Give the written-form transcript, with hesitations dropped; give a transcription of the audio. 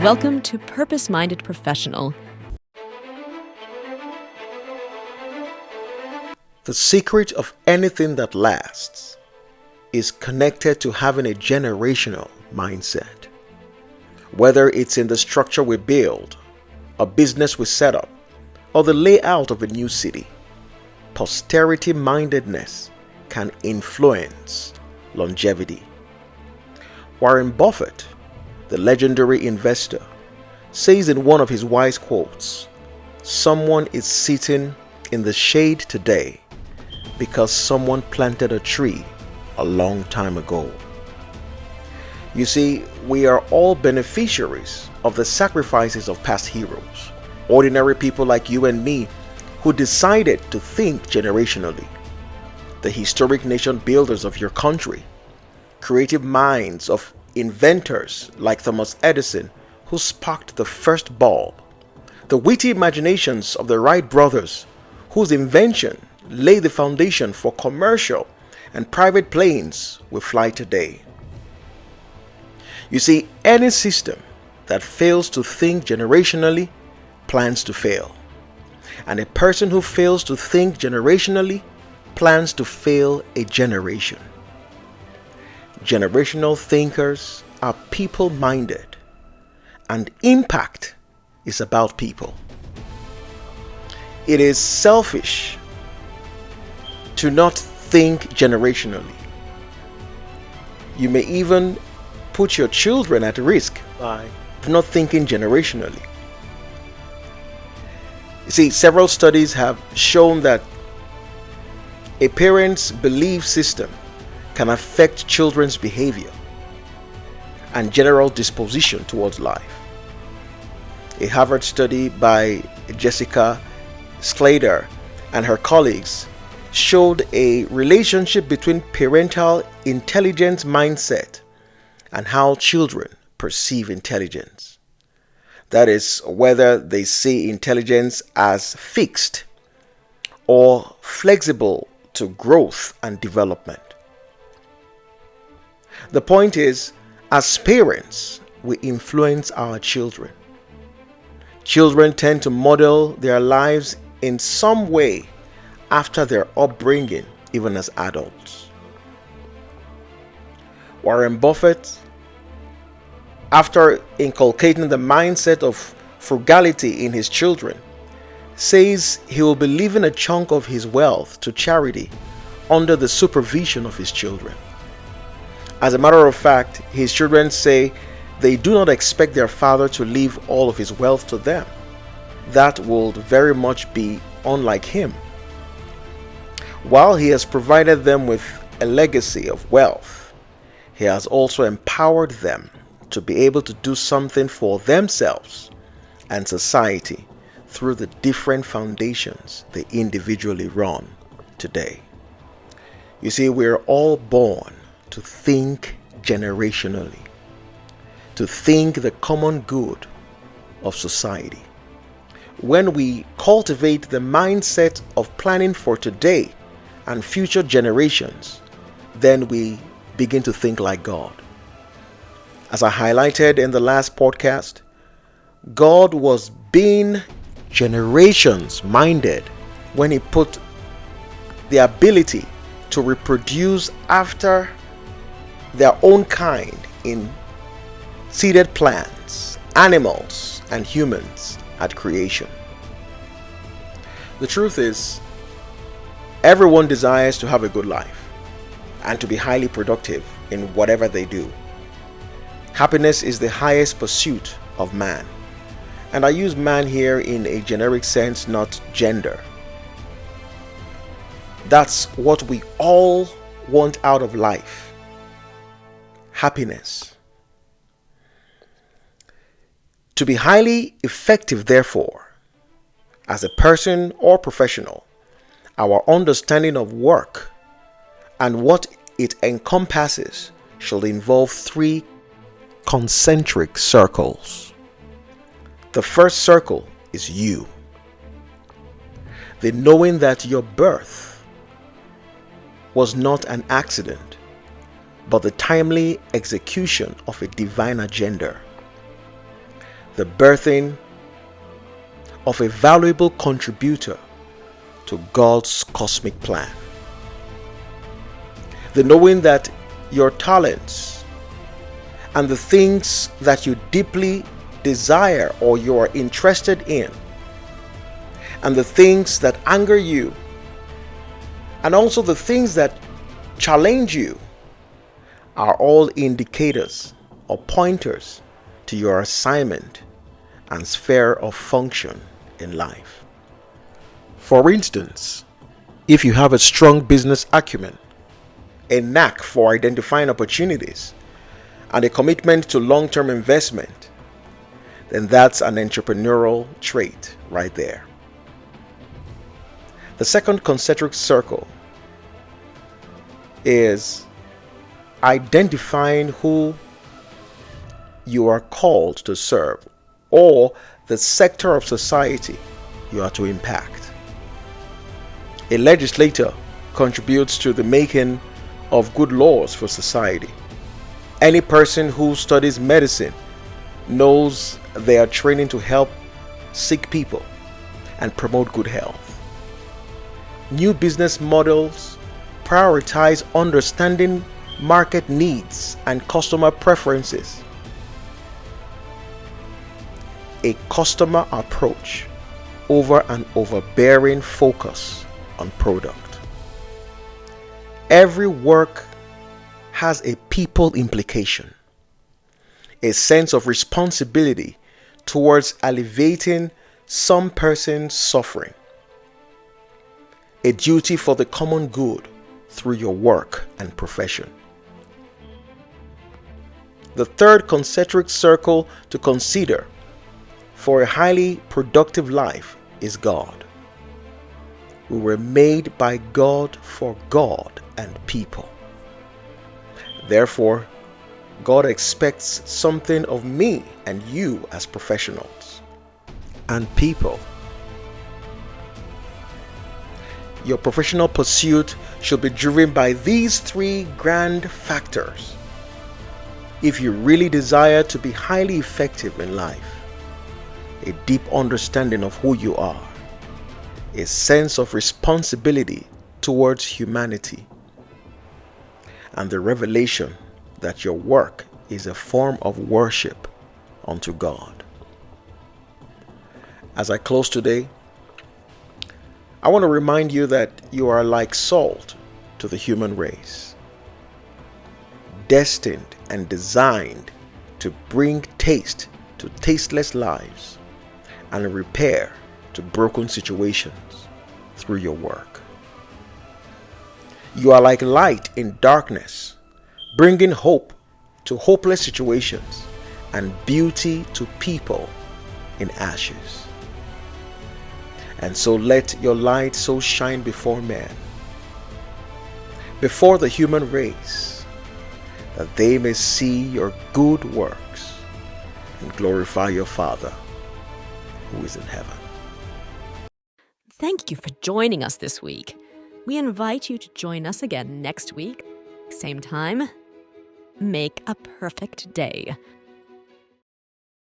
Welcome to Purpose Minded Professional. The secret of anything that lasts is connected to having a generational mindset. Whether it's in the structure we build, a business we set up, or the layout of a new city, posterity mindedness can influence longevity. Warren Buffett, the legendary investor, says in one of his wise quotes, "Someone is sitting in the shade today because someone planted a tree a long time ago." You see, we are all beneficiaries of the sacrifices of past heroes, ordinary people like you and me who decided to think generationally. The historic nation builders of your country, creative minds of inventors like Thomas Edison, who sparked the first bulb, the witty imaginations of the Wright brothers, whose invention laid the foundation for commercial and private planes we fly today. You see, any system that fails to think generationally plans to fail. And a person who fails to think generationally plans to fail a generation. Generational thinkers are people-minded, and impact is about people. It is selfish to not think generationally. You may even put your children at risk by not thinking generationally. You see, several studies have shown that a parent's belief system can affect children's behavior and general disposition towards life. A Harvard study by Jessica Sclater and her colleagues showed a relationship between parental intelligence mindset and how children perceive intelligence. That is, whether they see intelligence as fixed or flexible to growth and development. The point is, as parents, we influence our children. Children tend to model their lives in some way after their upbringing, even as adults. Warren Buffett, after inculcating the mindset of frugality in his children, says he will be leaving a chunk of his wealth to charity under the supervision of his children. As a matter of fact, his children say they do not expect their father to leave all of his wealth to them. That would very much be unlike him. While he has provided them with a legacy of wealth, he has also empowered them to be able to do something for themselves and society through the different foundations they individually run today. You see, we're all born to think generationally, to think the common good of society. When we cultivate the mindset of planning for today and future generations, then we begin to think like God. As I highlighted in the last podcast, God was being generations minded when He put the ability to reproduce after their own kind in seeded plants, animals, and humans at creation. The truth is, everyone desires to have a good life and to be highly productive in whatever they do. Happiness is the highest pursuit of man. And I use man here in a generic sense, not gender. That's what we all want out of life. Happiness. To be highly effective, therefore, as a person or professional, our understanding of work and what it encompasses should involve three concentric circles. The first circle is you. The knowing that your birth was not an accident, but the timely execution of a divine agenda. the birthing of a valuable contributor to God's cosmic plan. The knowing that your talents and the things that you deeply desire or you are interested in, and the things that anger you, and also the things that challenge you, are all indicators or pointers to your assignment and sphere of function in life. For instance, if you have a strong business acumen, a knack for identifying opportunities, and a commitment to long-term investment, then that's an entrepreneurial trait right there. The second concentric circle is identifying who you are called to serve or the sector of society you are to impact. A legislator contributes to the making of good laws for society. Any person who studies medicine knows they are training to help sick people and promote good health. New business models prioritize understanding market needs and customer preferences. A customer approach over an overbearing focus on product. Every work has a people implication, a sense of responsibility towards alleviating some person's suffering, a duty for the common good through your work and profession. The third concentric circle to consider for a highly productive life is God. We were made by God for God and people. Therefore, God expects something of me and you as professionals and people. Your professional pursuit should be driven by these three grand factors. If you really desire to be highly effective in life: a deep understanding of who you are, a sense of responsibility towards humanity, and the revelation that your work is a form of worship unto God. As I close today, I want to remind you that you are like salt to the human race, destined and designed to bring taste to tasteless lives and repair to broken situations through your work. You are like light in darkness, bringing hope to hopeless situations and beauty to people in ashes. And so let your light so shine before men, before the human race, that they may see your good works and glorify your Father who is in heaven. Thank you for joining us this week. We invite you to join us again next week, same time. Make a perfect day.